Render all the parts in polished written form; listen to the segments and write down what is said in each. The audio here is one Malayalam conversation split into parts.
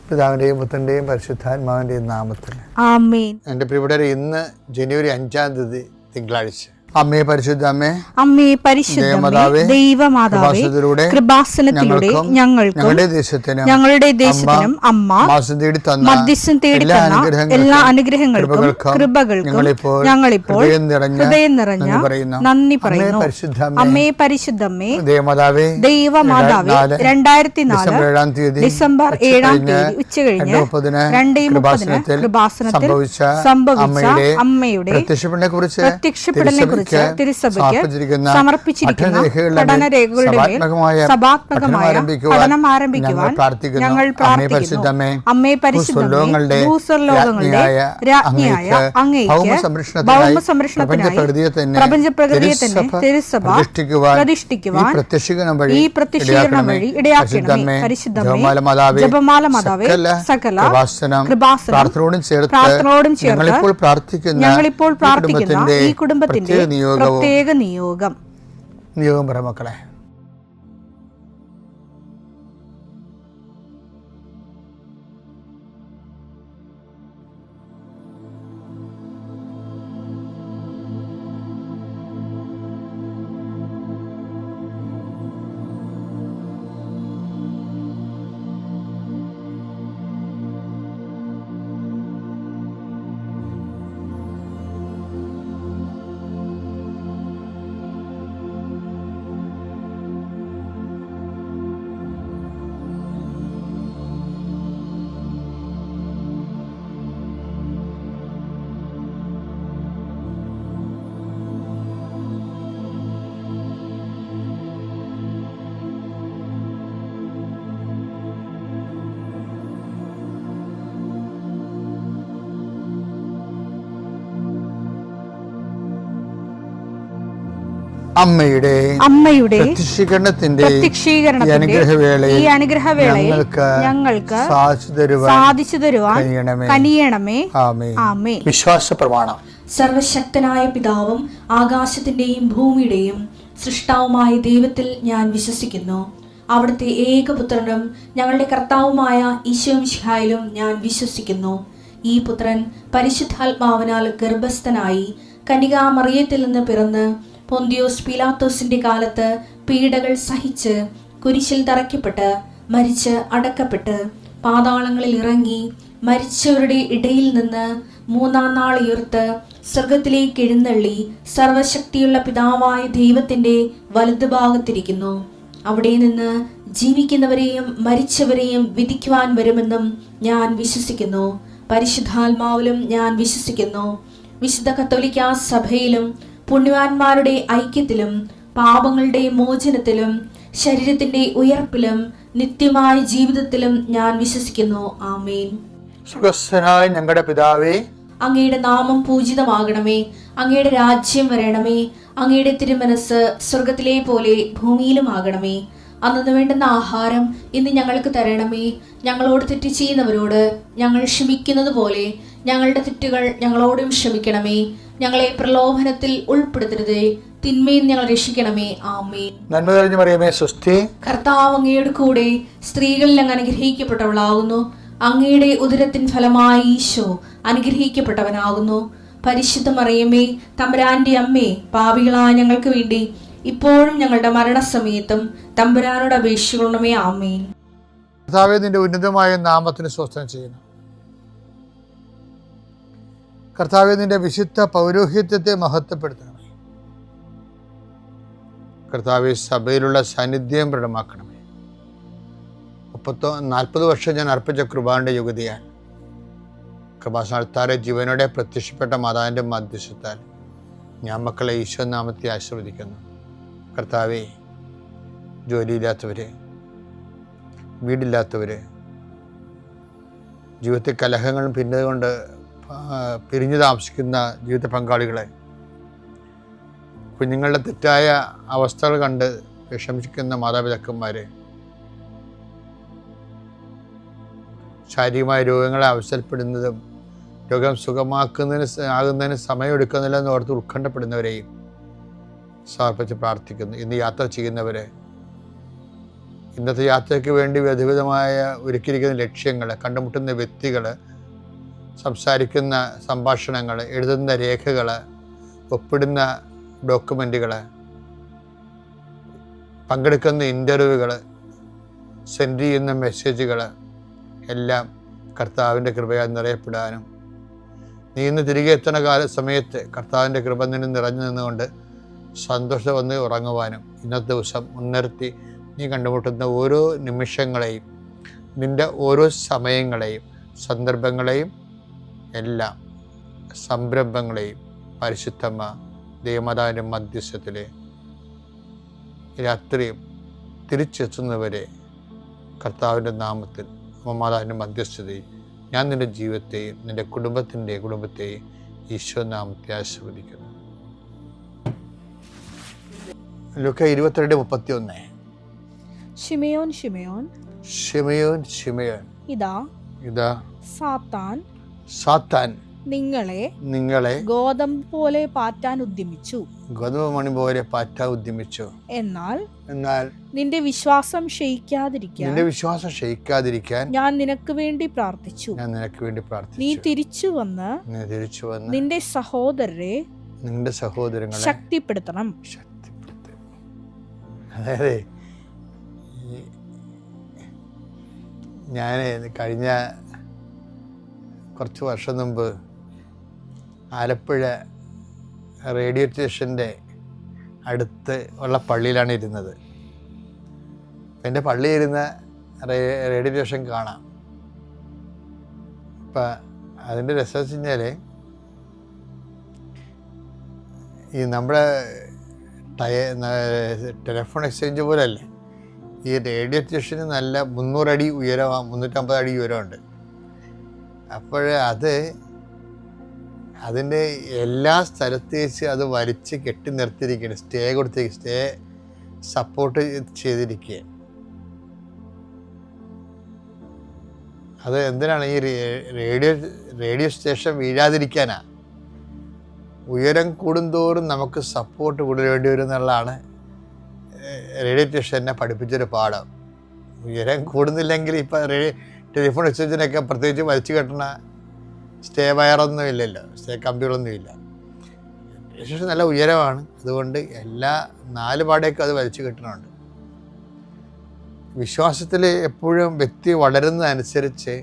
പിതാവിൻ്റെയും പുത്രൻ്റെയും പരിശുദ്ധാത്മാവിൻ്റെയും നാമത്തിൽ ആമേൻ. എൻ്റെ പ്രിയപ്പെട്ടവരെ, ഇന്ന് ജനുവരി 5-ാം തീയതി തിങ്കളാഴ്ച. അമ്മേ പരിശുദ്ധ അമ്മേ, അമ്മേ പരിശുദ്ധമേ, ദൈവമാതാവേ, കൃപാസനത്തിലൂടെ ഞങ്ങളുടെ ദേശത്തിനും അമ്മ മധ്യസ്ഥം തേടി തന്ന എല്ലാ അനുഗ്രഹങ്ങൾക്കും കൃപകൾക്കും ഞങ്ങളിപ്പോൾ ഹൃദയം നിറഞ്ഞ നന്ദി പറയുന്നു. അമ്മേ പരിശുദ്ധമേ, ദൈവമാതാവേ, 2004 ഡിസംബർ 7-ാം തീയതി ഉച്ചകഴിഞ്ഞ് 2:30 കൃപാസനത്തിൽ സംഭവിച്ച അമ്മയുടെ പ്രത്യക്ഷപ്പെടലിനെ തിരുസഭയ്ക്ക് സമർപ്പിച്ചിരിക്കുന്ന പഠനരേഖകളുടെ മേൽ സഭാത്മകമായ പഠനം ആരംഭിക്കുവാൻ ഞങ്ങൾ പ്രാർത്ഥിക്കുന്നു. അമ്മേ പരിശുദ്ധമേ, ഭൂസ്വർലോകങ്ങളുടെ രാജ്ഞിയായ അങ്ങേയ്ക്ക് ഭൗമസംരക്ഷണത്തിനായി പ്രപഞ്ചപ്രകൃതിയെ തന്നെ തിരുസഭ പ്രതിഷ്ഠിക്കുവാൻ ഈ പ്രത്യക്ഷീകരണം വഴി ഇടയാക്കണമേ. പരിശുദ്ധമേ, ജപമാല മാതാവേ, സകല കൃപാസനം പ്രാർത്ഥനയോടും ചേർത്ത് ഞങ്ങളിപ്പോൾ പ്രാർത്ഥിക്കുന്ന ഈ കുടുംബത്തിന്റെ പ്രത്യേക നിയോഗം പറ മക്കളെ. അമ്മയുടെ പ്രത്യക്ഷീകരണത്തിന്റെ ഈ അനുഗ്രഹവേളയിൽ ഞങ്ങൾക്ക് സാധിച്ചു തരുവാൻ കനിയണമേ. ആമേൻ. വിശ്വാസ പ്രമാണം. സർവശക്തനായ പിതാവും ആകാശത്തിന്റെയും ഭൂമിയുടെയും സൃഷ്ടാവുമായ ദൈവത്തിൽ ഞാൻ വിശ്വസിക്കുന്നു. അവിടുത്തെ ഏകപുത്രനും ഞങ്ങളുടെ കർത്താവുമായ ഈശോമിശിഹായിലും ഞാൻ വിശ്വസിക്കുന്നു. ഈ പുത്രൻ പരിശുദ്ധാത്മാവിനാൽ ഗർഭസ്ഥനായി കന്യകാമറിയത്തിൽ നിന്ന് പിറന്ന് പൊന്തിയോസ് പീലാത്തോസിന്റെ കാലത്ത് പീഡകൾ സഹിച്ച് കുരിശിൽ തറയ്ക്കപ്പെട്ട് മരിച്ച് അടക്കപ്പെട്ട് പാതാളങ്ങളിൽ ഇറങ്ങി മരിച്ചവരുടെ ഇടയിൽ നിന്ന് 3-ാം നാൾ ഉയർത്ത് സ്വർഗത്തിലേക്ക് എഴുന്നള്ളി സർവശക്തിയുള്ള പിതാവായ ദൈവത്തിന്റെ വലതുഭാഗത്തിരിക്കുന്നു. അവിടെ നിന്ന് ജീവിക്കുന്നവരെയും മരിച്ചവരെയും വിധിക്കുവാൻ വരുമെന്നും ഞാൻ വിശ്വസിക്കുന്നു. പരിശുദ്ധാത്മാവിലും ഞാൻ വിശ്വസിക്കുന്നു. വിശുദ്ധ കത്തോലിക്കാ സഭയിലും പുണ്യവാന്മാരുടെ ഐക്യത്തിലും പാപങ്ങളുടെ മോചനത്തിലും ശരീരത്തിന്റെ ഉയർപ്പിലും നിത്യമായ ജീവിതത്തിലും ഞാൻ വിശ്വസിക്കുന്നു. ആമേൻ. സുഖസ്ഥനായ ഞങ്ങളുടെ പിതാവേ, അങ്ങയുടെ നാമം പൂജിതമാകണമേ. അങ്ങയുടെ രാജ്യം വരണമേ. അങ്ങയുടെ തിരുമനസ് സ്വർഗത്തിലെ പോലെ ഭൂമിയിലും ആകണമേ. അന്നു വേണ്ടുന്ന ആഹാരം ഇന്ന് ഞങ്ങൾക്ക് തരണമേ. ഞങ്ങളോട് തെറ്റ് ചെയ്യുന്നവരോട് ഞങ്ങൾ ക്ഷമിക്കുന്നത് പോലെ ഞങ്ങളുടെ തെറ്റുകൾ ഞങ്ങളോടും ക്ഷമിക്കണമേ. ഞങ്ങളെ പ്രലോഭനത്തിൽ ഉൾപ്പെടുത്തരുതേ, തിന്മയിൽ ഞങ്ങൾ രക്ഷിക്കണമേ. ആമേൻ. നന്മ നിറഞ്ഞ മറിയമേ, സ്വസ്തി. കർത്താവ് അങ്ങയുടെ കൂടെ സ്ത്രീകളിൽ അങ്ങ് അനുഗ്രഹിക്കപ്പെട്ടവളാകുന്നു. അങ്ങയുടെ ഉദരത്തിൻ ഫലമായി ഈശോ അനുഗ്രഹിക്കപ്പെട്ടവനാകുന്നു. പരിശുദ്ധ മറിയമേ, തമ്പുരാന്റെ അമ്മേ, പാപികളായ ഞങ്ങൾക്ക് വേണ്ടി ഇപ്പോഴും ഞങ്ങളുടെ മരണസമയത്തും തമ്പുരാനോട് അപേക്ഷിക്കണമേ. ആമേൻ. കർത്താവേ, നിന്റെ ഉന്നതമായ നാമത്തിന് സ്വസ്ഥം ചെയ്യുന്നു. കർത്താവേ, നിന്റെ വിശുദ്ധ പൗരോഹിത്യത്തെ മഹത്വപ്പെടുത്തണമേ. കർത്താവേ, സഭയിലുള്ള സാന്നിധ്യം പ്രകടമാക്കണമേ. 40 വർഷം ഞാൻ അർപ്പിച്ച കൃപാന്റെ യുഗതിയാൽ കൃപാസനത്താരെ ജീവനോടെ പ്രത്യക്ഷപ്പെട്ട മാതാവിൻ്റെ മധ്യസ്ഥത്താൽ ഞാൻ മക്കളെ ഈശോ നാമത്തെ ആശീർവദിക്കുന്നു. കർത്താവേ, ജോലിയില്ലാത്തവര്, വീടില്ലാത്തവര്, ജീവിതത്തിൽ കലഹങ്ങളും ഭിന്നത പിരിഞ്ഞു താമസിക്കുന്ന ജീവിത പങ്കാളികളെ, കുഞ്ഞുങ്ങളുടെ തെറ്റായ അവസ്ഥകൾ കണ്ട് വിഷമിക്കുന്ന മാതാപിതാക്കന്മാരെ, ശാരീരികമായ രോഗങ്ങളെ അവസരപ്പെടുന്നതും രോഗം ആകുന്നതിന് സമയമെടുക്കുന്നില്ല എന്ന് ഓർത്ത് ഉത്കണ്ഠപ്പെടുന്നവരെയും സമർപ്പിച്ച് പ്രാർത്ഥിക്കുന്നു. ഇന്ന് യാത്ര ചെയ്യുന്നവരെ, ഇന്നത്തെ യാത്രയ്ക്ക് വേണ്ടി വിവിധമായ ഒരുക്കിയിരിക്കുന്ന ലക്ഷ്യങ്ങൾ, കണ്ടുമുട്ടുന്ന വ്യക്തികൾ, സംസാരിക്കുന്ന സംഭാഷണങ്ങൾ, എഴുതുന്ന രേഖകൾ, ഒപ്പിടുന്ന ഡോക്യുമെൻറ്റുകൾ, പങ്കെടുക്കുന്ന ഇൻ്റർവ്യൂകൾ, സെൻഡ് ചെയ്യുന്ന മെസ്സേജുകൾ എല്ലാം കർത്താവിൻ്റെ കൃപയാൽ നിറയപ്പെടാനും, നീ ഇന്ന് തിരികെ എത്തുന്ന സമയത്ത് കർത്താവിൻ്റെ കൃപ നിന്നും നിറഞ്ഞു നിന്നുകൊണ്ട് സന്തോഷം വന്ന് ഉറങ്ങുവാനും, ഇന്നത്തെ ദിവസം മുൻനിർത്തി നീ കണ്ടുമുട്ടുന്ന ഓരോ നിമിഷങ്ങളെയും, നിൻ്റെ ഓരോ സമയങ്ങളെയും, സന്ദർഭങ്ങളെയും, എല്ലാം സംരംഭങ്ങളെയും പരിശുദ്ധമ്മ ദൈവമാതാവിൻ്റെ മധ്യസ്ഥത്തിൽ രാത്രിയും തിരിച്ചെത്തുന്നവരെ കർത്താവിൻ്റെ നാമത്തിൽ മാതാവിൻ്റെ മധ്യസ്ഥതയിൽ ഞാൻ നിൻ്റെ ജീവിതത്തെയും നിൻ്റെ കുടുംബത്തെയും ഈശോ നാമത്തെ ആശീർവദിക്കുന്നു. ലൂക്ക 22:31. ശിമയോൻ ശിമയോൻ ശിമയോൻ ശിമയോൻ, ഇതാ സാത്താൻ നിങ്ങളെ ഗോതമ്പ് പോലെ പാറ്റാൻ ഉദ്യമിച്ചു, ഗോതമ്പ് മണി പോലെ പാറ്റാൻ ഉദ്യമിച്ചു. എന്നാൽ നിന്റെ വിശ്വാസം ക്ഷയിക്കാതിരിക്കാൻ ഞാൻ നിനക്ക് വേണ്ടി പ്രാർത്ഥിച്ചു. നീ തിരിച്ചു വന്ന് നിന്റെ സഹോദരങ്ങളെ ശക്തിപ്പെടുത്തണം. അതായത് ഞാൻ കഴിഞ്ഞ കുറച്ച് വർഷം മുമ്പ് ആലപ്പുഴ റേഡിയോ സ്റ്റേഷൻ്റെ അടുത്ത് ഉള്ള പള്ളിയിലാണ് ഇരുന്നത്. എൻ്റെ പള്ളി ഇരുന്ന റേഡിയോ സ്റ്റേഷൻ കാണാം. അപ്പം അതിൻ്റെ രസം വെച്ച് കഴിഞ്ഞാൽ ഈ നമ്മുടെ ടെലിഫോൺ എക്സ്ചേഞ്ച് പോലെയല്ലേ, ഈ റേഡിയോ സ്റ്റേഷന് നല്ല 300 അടി ഉയരമാണ്, 350 അടി ഉയരമുണ്ട്. അപ്പോൾ അതിൻ്റെ എല്ലാ സ്ഥലത്ത് വെച്ച് അത് വലിച്ച് കെട്ടി നിർത്തിയിരിക്കുകയാണ്, സ്റ്റേ സപ്പോർട്ട് ചെയ്തിരിക്കുക. അത് എന്തിനാണ്? ഈ റേഡിയോ സ്റ്റേഷൻ വീഴാതിരിക്കാനാ. ഉയരം കൂടുന്തോറും നമുക്ക് സപ്പോർട്ട് കൂടുതൽ വരും എന്നുള്ളതാണ് റേഡിയോ സ്റ്റേഷനെ പഠിപ്പിച്ചൊരു പാഠം. ഉയരം കൂടുന്നില്ലെങ്കിൽ ഇപ്പം ടെലിഫോൺ എക്സ്ചേഞ്ചിനൊക്കെ പ്രത്യേകിച്ച് വലിച്ചു കെട്ടണ സ്റ്റേ വയറൊന്നും ഇല്ലല്ലോ, സ്റ്റേ കമ്പികളൊന്നും ഇല്ല. സ്റ്റേഷൻ നല്ല ഉയരമാണ്, അതുകൊണ്ട് എല്ലാ 4 പാടേക്കും അത് വലിച്ചു കെട്ടണമുണ്ട്. വിശ്വാസത്തിൽ എപ്പോഴും വ്യക്തി വളരുന്നതനുസരിച്ച്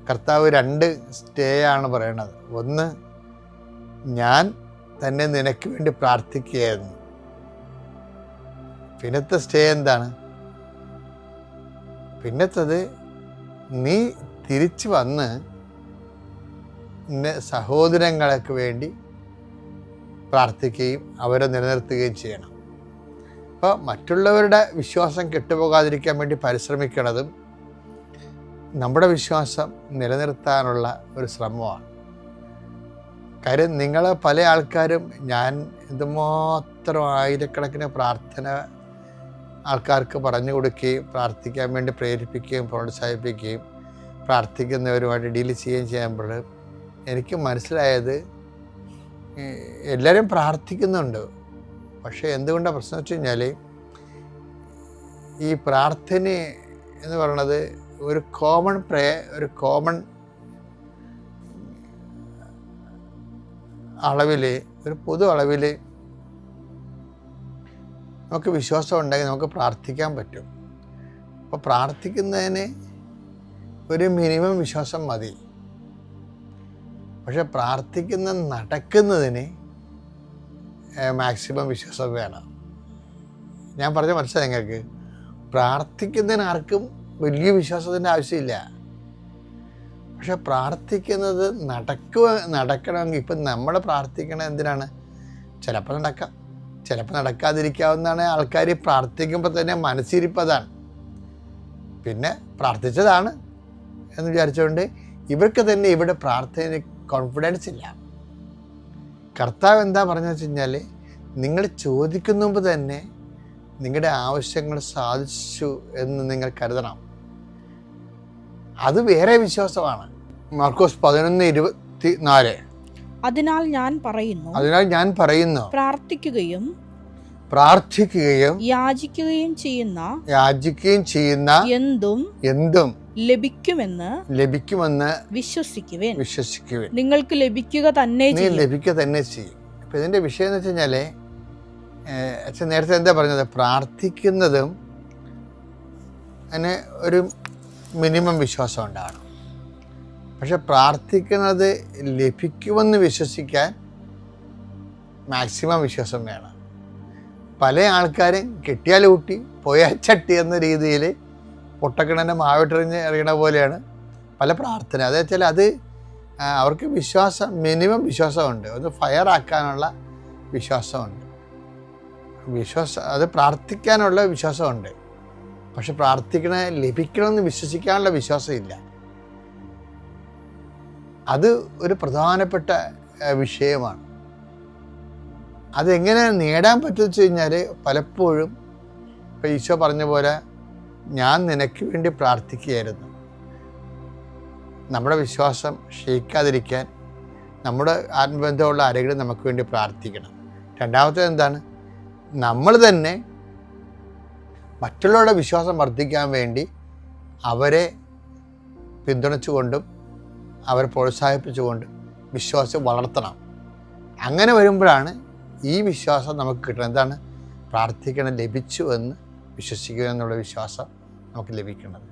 കർത്താവ് 2 സ്റ്റേ ആണ് പറയണത്. ഒന്ന്, ഞാൻ തന്നെ നിനക്ക് വേണ്ടി പ്രാർത്ഥിക്കുകയായിരുന്നു. പിന്നത്തെ സ്റ്റേ എന്താണ്? പിന്നത്തത്, നീ തിരിച്ചു വന്ന് നിന്റെ സഹോദരങ്ങൾക്ക് വേണ്ടി പ്രാർത്ഥിക്കുകയും അവരെ നിലനിർത്തുകയും ചെയ്യണം. അപ്പോൾ മറ്റുള്ളവരുടെ വിശ്വാസം കെട്ടുപോകാതിരിക്കാൻ വേണ്ടി പരിശ്രമിക്കുന്നതും നമ്മുടെ വിശ്വാസം നിലനിർത്താനുള്ള ഒരു ശ്രമമാണ്. കാര്യം നിങ്ങൾ പല ആൾക്കാരും, ഞാൻ എന്തുമാത്രം ആയിരക്കണക്കിന് പ്രാർത്ഥന ആൾക്കാർക്ക് പറഞ്ഞു കൊടുക്കുകയും പ്രാർത്ഥിക്കാൻ വേണ്ടി പ്രേരിപ്പിക്കുകയും പ്രോത്സാഹിപ്പിക്കുകയും പ്രാർത്ഥിക്കുന്നവരുമായിട്ട് ഡീൽ ചെയ്യുമ്പോൾ എനിക്ക് മനസ്സിലായത്, എല്ലാവരും പ്രാർത്ഥിക്കുന്നുണ്ട്, പക്ഷേ എന്തുകൊണ്ടാണ് പ്രശ്നം വെച്ച് കഴിഞ്ഞാൽ ഈ പ്രാർത്ഥന എന്ന് പറയുന്നത് ഒരു കോമൺ അളവിൽ, ഒരു പൊതു അളവിൽ നമുക്ക് വിശ്വാസം ഉണ്ടെങ്കിൽ നമുക്ക് പ്രാർത്ഥിക്കാൻ പറ്റും. അപ്പോൾ പ്രാർത്ഥിക്കുന്നതിന് ഒരു മിനിമം വിശ്വാസം മതി. പക്ഷെ നടക്കുന്നതിന് മാക്സിമം വിശ്വാസം വേണം. ഞാൻ പറഞ്ഞ മനസ്സിലായി നിങ്ങൾക്ക്? പ്രാർത്ഥിക്കുന്നതിന് ആർക്കും വലിയ വിശ്വാസത്തിൻ്റെ ആവശ്യമില്ല. പക്ഷെ പ്രാർത്ഥിക്കുന്നത് നടക്കണമെങ്കിൽ, ഇപ്പം നമ്മൾ പ്രാർത്ഥിക്കണത് എന്തിനാണ്? ചിലപ്പോൾ നടക്കാം, ചിലപ്പോൾ നടക്കാതിരിക്കാവുന്നതാണ്. ആൾക്കാർ പ്രാർത്ഥിക്കുമ്പോൾ തന്നെ മനസ്സിരിപ്പതാണ്, പിന്നെ പ്രാർത്ഥിച്ചതാണ് എന്ന് വിചാരിച്ചുകൊണ്ട് ഇവർക്ക് തന്നെ ഇവിടെ പ്രാർത്ഥനയിൽ കോൺഫിഡൻസ് ഇല്ല. കർത്താവ് എന്താ പറഞ്ഞതെന്ന് വെച്ച് കഴിഞ്ഞാൽ, നിങ്ങൾ ചോദിക്കുന്ന മുമ്പ് തന്നെ നിങ്ങളുടെ ആവശ്യങ്ങൾ സാധിച്ചു എന്ന് നിങ്ങൾ കരുതണം. അത് വേറെ വിശ്വാസമാണ്. മാർക്കോസ് 11:24. അതിനാൽ ഞാൻ പറയുന്നു, പ്രാർത്ഥിക്കുകയും യാചിക്കുകയും ചെയ്യുന്ന എന്തും ലഭിക്കുമെന്ന് വിശ്വസിക്കുവിൻ. നിങ്ങൾക്ക് ലഭിക്കുക തന്നെ ചെയ്യും. അപ്പം ഇതിൻ്റെ വിഷയം എന്ന് വെച്ച് കഴിഞ്ഞാൽ, അച്ഛൻ നേരത്തെ എന്താ പറഞ്ഞത്, പ്രാർത്ഥിക്കുന്നതും അതിന് ഒരു മിനിമം വിശ്വാസം ഉണ്ടാകണം. പക്ഷെ പ്രാർത്ഥിക്കുന്നത് ലഭിക്കുമെന്ന് വിശ്വസിക്കാൻ മാക്സിമം വിശ്വാസം വേണം. പല ആൾക്കാരും കിട്ടിയാൽ ഊട്ടി പോയാൽ ചട്ടി എന്ന രീതിയിൽ പൊട്ടക്കിണൻ്റെ മാവിട്ടെറിഞ്ഞ് എറിയണ പോലെയാണ് പല പ്രാർത്ഥന. അതെന്ന് വെച്ചാൽ അത് അവർക്ക് മിനിമം വിശ്വാസമുണ്ട്, ഒന്ന് ഫയർ ആക്കാനുള്ള വിശ്വാസമുണ്ട്, അത് പ്രാർത്ഥിക്കാനുള്ള വിശ്വാസമുണ്ട്. പക്ഷെ ലഭിക്കണമെന്ന് വിശ്വസിക്കാനുള്ള വിശ്വാസമില്ല. അത് ഒരു പ്രധാനപ്പെട്ട വിഷയമാണ്. അതെങ്ങനെ നേടാൻ പറ്റുമെന്ന് വെച്ച് കഴിഞ്ഞാൽ, പലപ്പോഴും ഇപ്പം ഈശോ പറഞ്ഞ പോലെ ഞാൻ നിനക്ക് വേണ്ടി പ്രാർത്ഥിക്കുകയായിരുന്നു. നമ്മുടെ വിശ്വാസം ക്ഷയിക്കാതിരിക്കാൻ നമ്മുടെ ആത്മബന്ധമുള്ള ആരെങ്കിലും നമുക്ക് വേണ്ടി പ്രാർത്ഥിക്കണം. രണ്ടാമത്തേത് എന്താണ്, നമ്മൾ തന്നെ മറ്റുള്ളവരുടെ വിശ്വാസം വർദ്ധിക്കാൻ വേണ്ടി അവരെ പിന്തുണച്ചുകൊണ്ടും അവരെ പ്രോത്സാഹിപ്പിച്ചുകൊണ്ടും വിശ്വാസം വളർത്തണം. അങ്ങനെ വരുമ്പോഴാണ് ഈ വിശ്വാസം നമുക്ക് കിട്ടുന്നത്. എന്താണ്, പ്രാർത്ഥിക്കണം ലഭിച്ചു എന്ന് വിശ്വസിക്കുക എന്നുള്ള വിശ്വാസം നമുക്ക് ലഭിക്കുന്നത്.